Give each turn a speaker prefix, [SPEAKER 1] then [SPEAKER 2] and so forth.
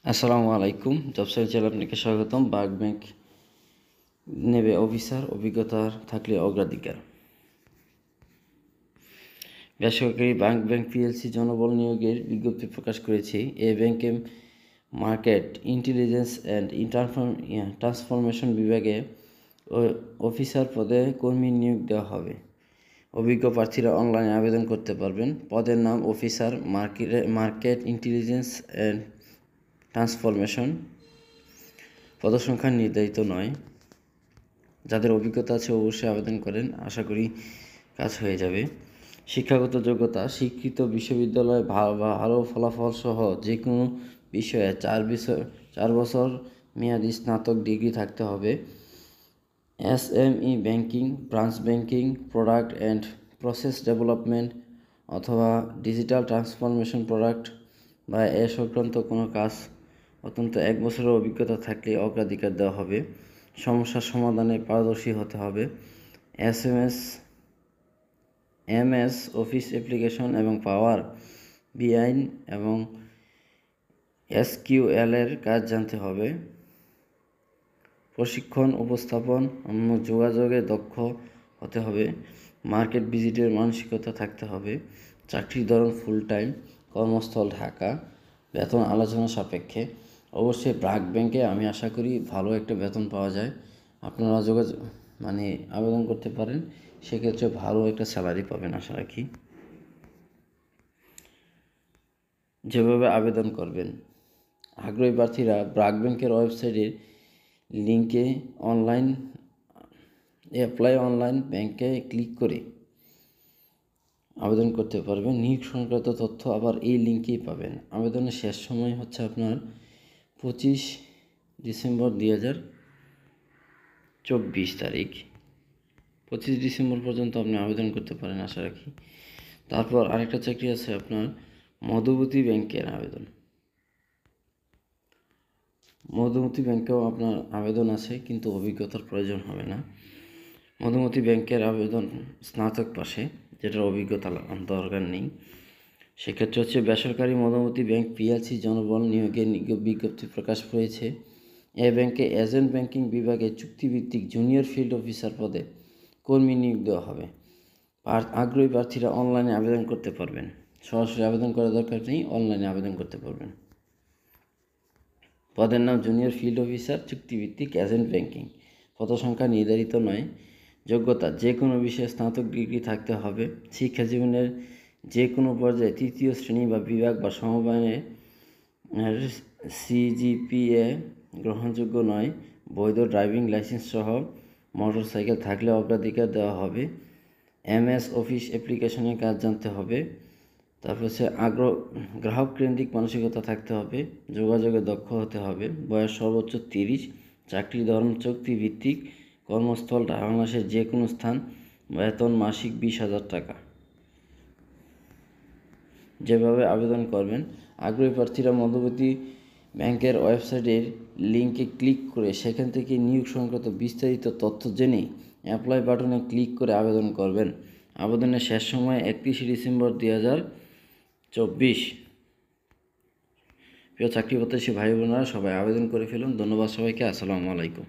[SPEAKER 1] আসসালামু আলাইকুম। জব সার্চে আপনাকে স্বাগতম। ব্র্যাক ব্যাংক নেবে অফিসার, অভিজ্ঞতা থাকলে অগ্রাধিকার। বেসরকারি ব্র্যাক ব্যাংক পিএলসি জনবল নিয়োগের বিজ্ঞপ্তি প্রকাশ করেছে। এই ব্যাংকে মার্কেট ইন্টেলিজেন্স অ্যান্ড ট্রান্সফরমেশন বিভাগে অফিসার পদে কর্মী নিয়োগ দেওয়া হবে। অভিজ্ঞ প্রার্থীরা অনলাইনে আবেদন করতে পারবেন। পদের নাম officer market intelligence and transformation. পদসংখ্যা নির্ধারিত নয়। যাদের অভিজ্ঞতা আছে অবশ্যই আবেদন করেন, আশা করি কাজ হয়ে যাবে। শিক্ষাগত যোগ্যতা: স্বীকৃত বিশ্ববিদ্যালয়ে ভালো ফলাফল সহ যে কোনো বিষয়ে 4 বছর মেয়াদি স্নাতক ডিগ্রি থাকতে হবে। SME banking, branch banking, product and process development অথবা ডিজিটাল ট্রান্সফরমেশন প্রোডাক্ট বা এ সংক্রান্ত কোনো কাজ অন্তত 1 বছরের অভিজ্ঞতা থাকলে অগ্রাধিকার দেওয়া হবে। সমস্যার সমাধানে পারদর্শী হতে হবে। MS অফিস অ্যাপ্লিকেশন এবং পাওয়ার BI এবং SQL এর কাজ জানতে হবে। প্রশিক্ষণ, উপস্থাপন, যোগাযোগে দক্ষ হতে হবে। মার্কেট ভিজিটের মানসিকতা থাকতে হবে। চাকরির ধরন ফুল টাইম, কর্মস্থল ঢাকা, বেতন আলোচনা সাপেক্ষে। অবশ্যই ব্র্যাক ব্যাংকে আমি আশা করি ভালো একটা বেতন পাওয়া যায়। আপনারা আবেদন করতে পারেন, সেক্ষেত্রে ভালো একটা স্যালারি পাবেন আশা রাখি। যেভাবে আবেদন করবেন: আগ্রহী প্রার্থীরা ব্র্যাক ব্যাংকের ওয়েবসাইটের লিঙ্কে অ্যাপ্লাই অনলাইন ব্যাংকে ক্লিক করে আবেদন করতে পারবেন। নিয়োগ সংক্রান্ত তথ্য আবার এই লিঙ্কেই পাবেন। আবেদনের শেষ সময় হচ্ছে আপনার 25 ডিসেম্বর 2024 তারিখ। 25 ডিসেম্বর পর্যন্ত আপনি আবেদন করতে পারেন আশা রাখি। তারপর আরেকটা চাকরি আছে আপনার মধুমতি ব্যাংকের আবেদন। মধুমতি ব্যাংকেও আপনার আবেদন আছে, কিন্তু অভিজ্ঞতার প্রয়োজন হবে না। মধুমতি ব্যাংকের আবেদন স্নাতক পাশে, যেটার অভিজ্ঞতা দরকার নেই। সেক্ষেত্রে হচ্ছে বেসরকারি মধুমতি ব্যাংক পিএলসি জনবল নিয়োগের বিজ্ঞপ্তি প্রকাশ করেছে। এ ব্যাংকে এজেন্ট ব্যাংকিং বিভাগে চুক্তিভিত্তিক জুনিয়র ফিল্ড অফিসার পদে কর্মী নিয়োগ দেওয়া হবে। আগ্রহী প্রার্থীরা অনলাইনে আবেদন করতে পারবেন। সরাসরি আবেদন করার দরকার নেই, অনলাইনে আবেদন করতে পারবেন। পদের নাম জুনিয়র ফিল্ড অফিসার, চুক্তিভিত্তিক এজেন্ট ব্যাংকিং। পদসংখ্যা নির্ধারিত নয়। যোগ্যতা: যে কোনো বিষয়ে স্নাতক ডিগ্রি থাকতে হবে। শিক্ষা জীবনের যে কোনো পর্যায়ে 3য় শ্রেণী বা বিভাগ বা সমমানের CGPA গ্রহণযোগ্য নয়। বৈধ ড্রাইভিং লাইসেন্স সহ মোটরসাইকেল থাকলে অগ্রাধিকার দেওয়া হবে। MS অফিস অ্যাপ্লিকেশনের কাজ জানতে হবে। তারপর হচ্ছে গ্রাহক কেন্দ্রিক মানসিকতা থাকতে হবে। যোগাযোগে দক্ষ হতে হবে। বয়স সর্বোচ্চ 30। চাকরির ধরন চুক্তিভিত্তিক। কর্মস্থল বাংলাদেশের যে কোনো স্থান। বেতন মাসিক 20,000 টাকা। যেভাবে আবেদন করবেন: আগ্রহী প্রার্থীরা মধুমতি ব্যাংকের ওয়েবসাইটের লিঙ্কে ক্লিক করে সেখান থেকে নিয়োগ সংক্রান্ত বিস্তারিত তথ্য জেনে অ্যাপ্লাই বাটনে ক্লিক করে আবেদন করবেন। আবেদনের শেষ সময় 31 ডিসেম্বর 2024। প্রিয় চাকরি প্রত্যাশী ভাই বোনেরা, সবাই আবেদন করে ফেলুন। ধন্যবাদ সবাইকে। আসসালামু আলাইকুম।